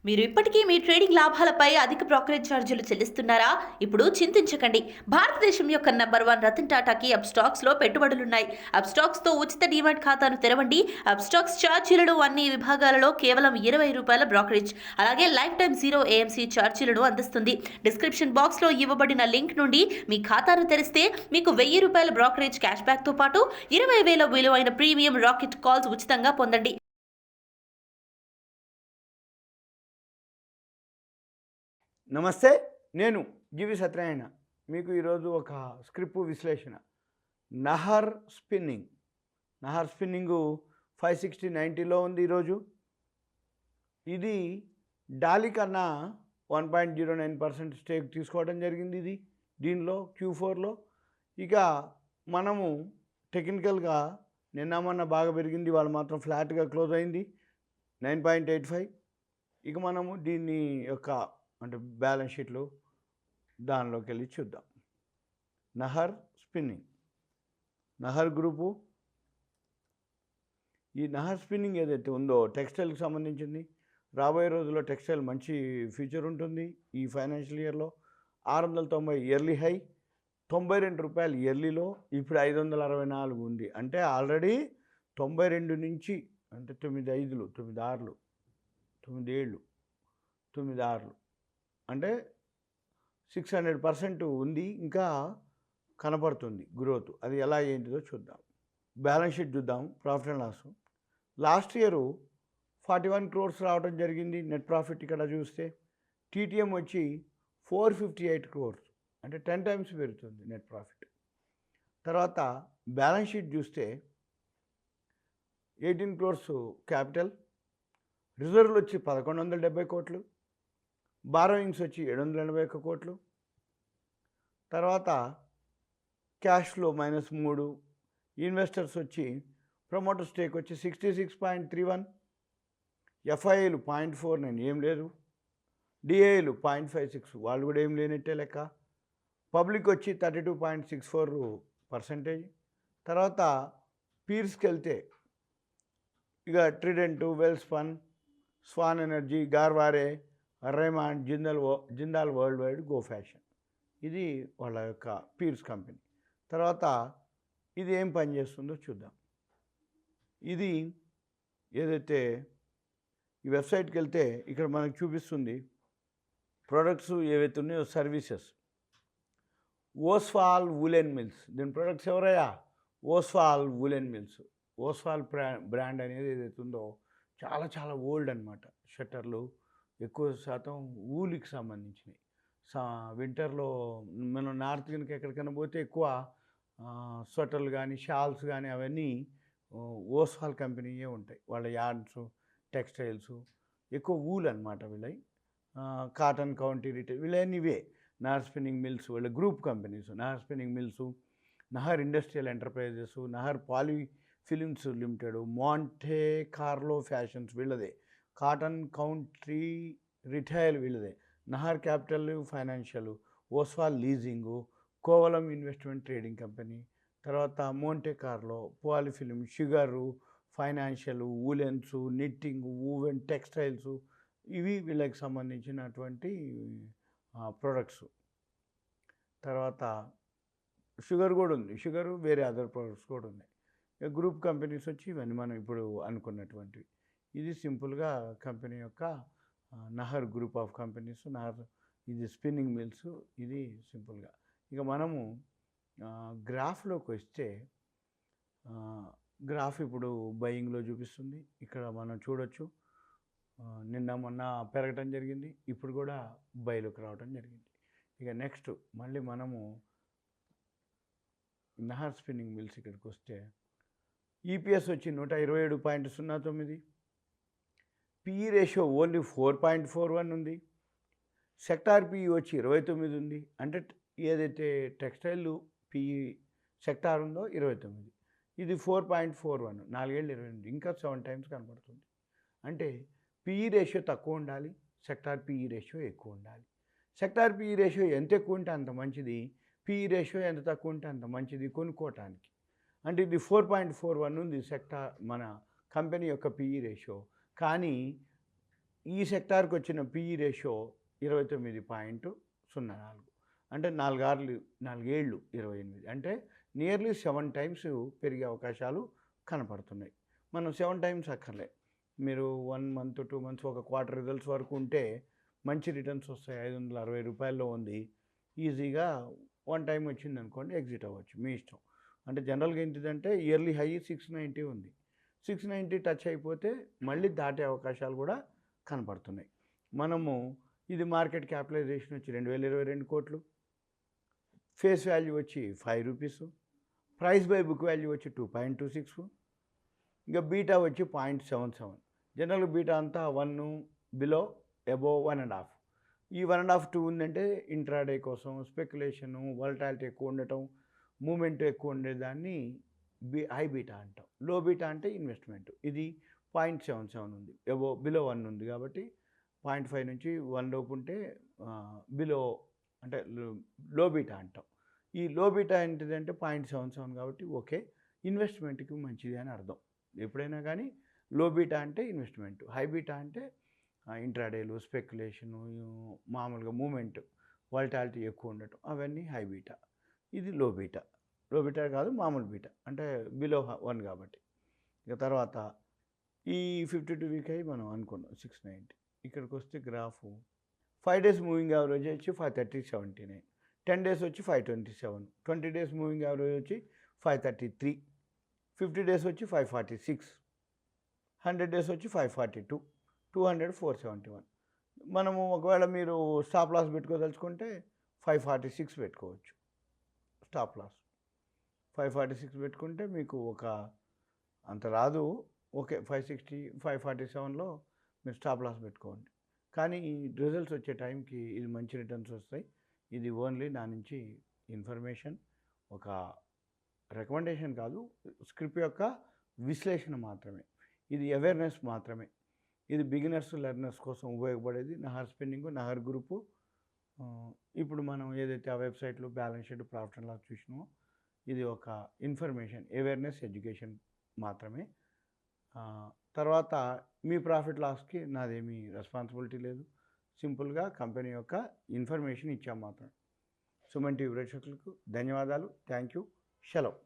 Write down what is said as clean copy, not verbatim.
మీరు ఇప్పటికీ మీ ట్రేడింగ్ లాభాలపై అధిక బ్రోకరేజ్ ఛార్జీలు చెల్లిస్తున్నారా? ఇప్పుడు చింతించకండి. భారతదేశం యొక్క నంబర్ 1 రతన్ టాటాకి అప్స్టాక్స్ లో పెట్టుబడులున్నాయి. అప్స్టాక్స్ తో ఉచిత డీమాట్ ఖాతాను తెరవండి. అప్స్టాక్స్ ఛార్జీలను అన్ని విభాగాలలో కేవలం ₹20 బ్రోకరేజ్, అలాగే లైఫ్ టైం 0 ఏఎంసీ ఛార్జీలను అందిస్తుంది. డిస్క్రిప్షన్ బాక్స్ లో ఇవ్వబడిన లింక్ నుండి మీ ఖాతాను తెరిస్తే మీకు ₹1000 బ్రోకరేజ్ క్యాష్ బ్యాక్ తో పాటు 20,000 విలువైన ప్రీమియం రాకెట్ కాల్స్ ఉచితంగా పొందండి. నమస్తే, నేను GVSatyanarayana. మీకు ఈరోజు ఒక స్క్రిప్ట్ విశ్లేషణ. నహర్ స్పిన్నింగ్ 560.90లో ఉంది ఈరోజు. ఇది డాలీ కన్నా 1.09% స్టేక్ తీసుకోవడం జరిగింది. ఇది దీనిలో Q4లో. ఇక మనము టెక్నికల్గా నిన్న మొన్న బాగా పెరిగింది, వాళ్ళు మాత్రం ఫ్లాట్గా క్లోజ్ అయింది 9.85. ఇక మనము దీన్ని యొక్క అంటే బ్యాలెన్స్ షీట్లు దానిలోకి వెళ్ళి చూద్దాం. Nahar spinning, Nahar group. ఈ నహర్ స్పిన్నింగ్ ఏదైతే ఉందో టెక్స్టైల్కి సంబంధించింది. రాబోయే రోజుల్లో టెక్స్టైల్ మంచి ఫ్యూచర్ ఉంటుంది. ఈ ఫైనాన్షియల్ ఇయర్లో 690 ఇయర్లీ హై, ₹92 ఇయర్లీలో, ఇప్పుడు 564 ఉంది. అంటే ఆల్రెడీ 92 నుంచి అంటే 9 5లు 9 6లు 9 7లు 9 6లు అంటే 600% ఉంది. ఇంకా కనపడుతుంది గ్రోత్. అది ఎలా ఏంటిదో చూద్దాం. బ్యాలెన్స్ షీట్ చూద్దాం. Profit and loss last year 41 crores రావడం జరిగింది నెట్ ప్రాఫిట్. ఇక్కడ చూస్తే TTM వచ్చి 458 crores, అంటే 10 times పెరుగుతుంది నెట్ ప్రాఫిట్. తర్వాత బ్యాలెన్స్ షీట్ చూస్తే 18 crores క్యాపిటల్, రిజర్వ్లు వచ్చి 1170 కోట్లు, బారోయింగ్స్ వచ్చి 781 కోట్లు. తర్వాత క్యాష్ ఫ్లో -3, ఇన్వెస్టర్స్ వచ్చి ప్రమోటర్ స్టేక్ వచ్చి 66.31, FIIలు 0.49 ఏం లేదు, DIలు 0.56 వాళ్ళు కూడా ఏం లేనట్టే లెక్క. పబ్లిక్ వచ్చి 32.64%. తర్వాత పీర్స్కి వెళ్తే ఇక Trident, Welspun, Swan energy, Garware, Raymond, Jindal world wide, go fashion. ఇది వాళ్ళ యొక్క పీర్స్ కంపెనీ. తర్వాత ఇది ఏం పని చేస్తుందో చూద్దాం. ఇది ఏదైతే ఈ వెబ్సైట్కి వెళ్తే ఇక్కడ మనకు చూపిస్తుంది ప్రొడక్ట్స్ ఏవైతే ఉన్నాయో, సర్వీసెస్. ఓస్వాల్ వూలెన్ మిల్స్, దీని ప్రొడక్ట్స్ ఎవరయ్యా? Oswal woollen mills. Oswal brand అనేది ఏదైతే ఉందో చాలా చాలా ఓల్డ్ అనమాట. షట్టర్లు ఎక్కువ శాతం ఊలికి సంబంధించినవి. వింటర్లో మనం నార్త్ కనుక ఎక్కడికైనా పోతే ఎక్కువ స్వెటర్లు కానీ షాల్స్ కానీ అవన్నీ ఓస్వాల్ కంపెనీయే ఉంటాయి. వాళ్ళ యార్డ్స్, టెక్స్టైల్స్ ఎక్కువ ఊల్ అనమాట వీళ్ళవి. కాటన్, కౌంటీ రిటైల్ వీళ్ళని ఇవే. నహర్ స్పిన్నింగ్ మిల్స్ వీళ్ళ group companies. Nahar spinning mills, Nahar industrial enterprises, Nahar poly films limited, Monte Carlo fashions వీళ్ళదే, కాటన్ కౌంట్రీ రిటైల్ వీళ్ళదే, Nahar capital financial, Oswal leasing, Kovalam investment trading company, తర్వాత Monte Carlo, polyfilm, sugar, financial, woollens, knitting, woven, textiles ఇవి వీళ్ళకి సంబంధించినటువంటి products. తర్వాత sugar కూడా ఉంది, sugar వేరే అదర్ ప్రొడక్ట్స్ కూడా ఉన్నాయి. గ్రూప్ కంపెనీస్ వచ్చి ఇవన్నీ మనం ఇప్పుడు అనుకున్నటువంటివి. ఇది సింపుల్గా కంపెనీ యొక్క Nahar group of companies. Nahar ఇది స్పిన్నింగ్ మిల్స్. ఇది సింపుల్గా. ఇక మనము గ్రాఫ్లోకి వస్తే గ్రాఫ్ ఇప్పుడు బయింగ్లో చూపిస్తుంది. ఇక్కడ మనం చూడొచ్చు నిన్న మొన్న పెరగటం జరిగింది, ఇప్పుడు కూడా బైలోకి రావడం జరిగింది. ఇక నెక్స్ట్ మళ్ళీ మనము నహర్ స్పిన్నింగ్ మిల్స్ ఇక్కడికి వస్తే EPS వచ్చి 127.09, PE రేషియో ఓన్లీ 4.41 ఉంది, సెక్టార్ PE వచ్చి 29 ఉంది. అంటే ఏదైతే టెక్స్టైల్ PE సెక్టార్ ఉందో 29, ఇది 4.41, 4 ఏళ్ళు 28, ఇంకా 7 times కనపడుతుంది. అంటే PE రేషియో తక్కువ ఉండాలి, సెక్టార్ PE రేషియో ఎక్కువ ఉండాలి. సెక్టార్ PE రేషియో ఎంత ఎక్కువ ఉంటే అంత మంచిది, PE రేషియో ఎంత తక్కువ ఉంటే అంత మంచిది కొనుక్కోవటానికి. అంటే ఇది 4.41 ఉంది సెక్టార్ మన కంపెనీ యొక్క PE రేషియో. కానీ ఈ సెక్టార్కి వచ్చిన పిఈ రేషియో 29.04, అంటే 4 ఏళ్ళు 28, అంటే నియర్లీ 7 టైమ్స్ పెరిగే అవకాశాలు కనపడుతున్నాయి. మనం 7 టైమ్స్ అక్కర్లే, మీరు 1 మంత్ 2 మంత్స్ ఒక క్వార్టర్ రిజల్ట్స్ వరకు ఉంటే మంచి రిటర్న్స్ వస్తాయి. 560 రూపాయల్లో ఉంది, ఈజీగా 1 టైం వచ్చింది అనుకోండి ఎగ్జిట్ అవ్వచ్చు, మీ ఇష్టం. అంటే జనరల్గా ఏంటిదంటే ఇయర్లీ హై 690 ఉంది, 690 టచ్ అయిపోతే మళ్ళీ దాటే అవకాశాలు కూడా కనపడుతున్నాయి. మనము ఇది మార్కెట్ క్యాపిటలైజేషన్ వచ్చి 2022 కోట్లు, ఫేస్ వాల్యూ వచ్చి 5 rupees, price by book value వచ్చి 2.26, ఇంకా బీటా వచ్చి 0.77. జనరల్ బీటా అంతా 1 బిలో అబోవ్ 1.5. ఈ 1.5 2 ఉందంటే ఇంట్రాడే కోసం స్పెక్యులేషను, వాలటాలిటీ ఎక్కువ ఉండటం, మూమెంట్ ఎక్కువ ఉండేదాన్ని హై బీటా అంటాం. లో బీటా అంటే ఇన్వెస్ట్మెంట్. ఇది 0.77 ఉంది, బిలో 1 ఉంది కాబట్టి 0.5 నుంచి 1 లోపు ఉంటే బిలో అంటే లో బీటా అంటాం. ఈ లో బీటా ఏంటిదంటే 0.77 కాబట్టి ఓకే, ఇన్వెస్ట్మెంట్కి మంచిది అని అర్థం. ఎప్పుడైనా కానీ లో బీటా అంటే ఇన్వెస్ట్మెంట్, హై బీటా అంటే ఇంట్రాడేలు, స్పెక్యులేషను, మామూలుగా మూమెంట్, వాలటాలిటీ ఎక్కువ ఉండటం, అవన్నీ హై బీటా. ఇది లో బీటా. లో బీటా కాదు, మామూలు బీటా అంటే బిలో 1 కాబట్టి. ఇక తర్వాత ఈ 52 వీక్ అయి మనం అనుకున్నాం 690. ఇక్కడికి వస్తే గ్రాఫ్ 5 డేస్ మూవింగ్ యావరేజ్ వచ్చి 530.79, 10 డేస్ వచ్చి 527, 20 డేస్ మూవింగ్ యావరేజ్ వచ్చి 533, 50 డేస్ వచ్చి 546, 100 డేస్ వచ్చి 542, 200 471. మనము ఒకవేళ మీరు స్టాప్ లాస్ పెట్టుకోదలుచుకుంటే 546 పెట్టుకోవచ్చు. స్టాప్ లాస్ 546 పెట్టుకుంటే మీకు ఒక అంత రాదు, ఓకే 560 547లో మీరు స్టాప్ లాస్ పెట్టుకోండి. కానీ ఈ రిజల్ట్స్ వచ్చే టైంకి ఇది మంచి రిటర్న్స్ వస్తాయి. ఇది ఓన్లీ నా నుంచి ఇన్ఫర్మేషన్, ఒక రికమెండేషన్ కాదు, స్క్రిప్ట్ యొక్క విశ్లేషణ మాత్రమే. ఇది అవేర్నెస్ మాత్రమే. ఇది బిగినర్స్ లెర్నర్స్ కోసం ఉపయోగపడేది. Nahar spending, Nahar group. ఇప్పుడు మనం ఏదైతే ఆ వెబ్సైట్లో balance sheet, profit and loss చూసినామో ఇది ఒక ఇన్ఫర్మేషన్, అవేర్నెస్, ఎడ్యుకేషన్ మాత్రమే. తర్వాత మీ ప్రాఫిట్ లాస్కి నాదేమీ రెస్పాన్సిబిలిటీ లేదు. సింపుల్గా కంపెనీ యొక్క ఇన్ఫర్మేషన్ ఇచ్చాం మాత్రం. సుమన్ టీవీ ప్రేక్షకులకు ధన్యవాదాలు. Thank you. సెలవు.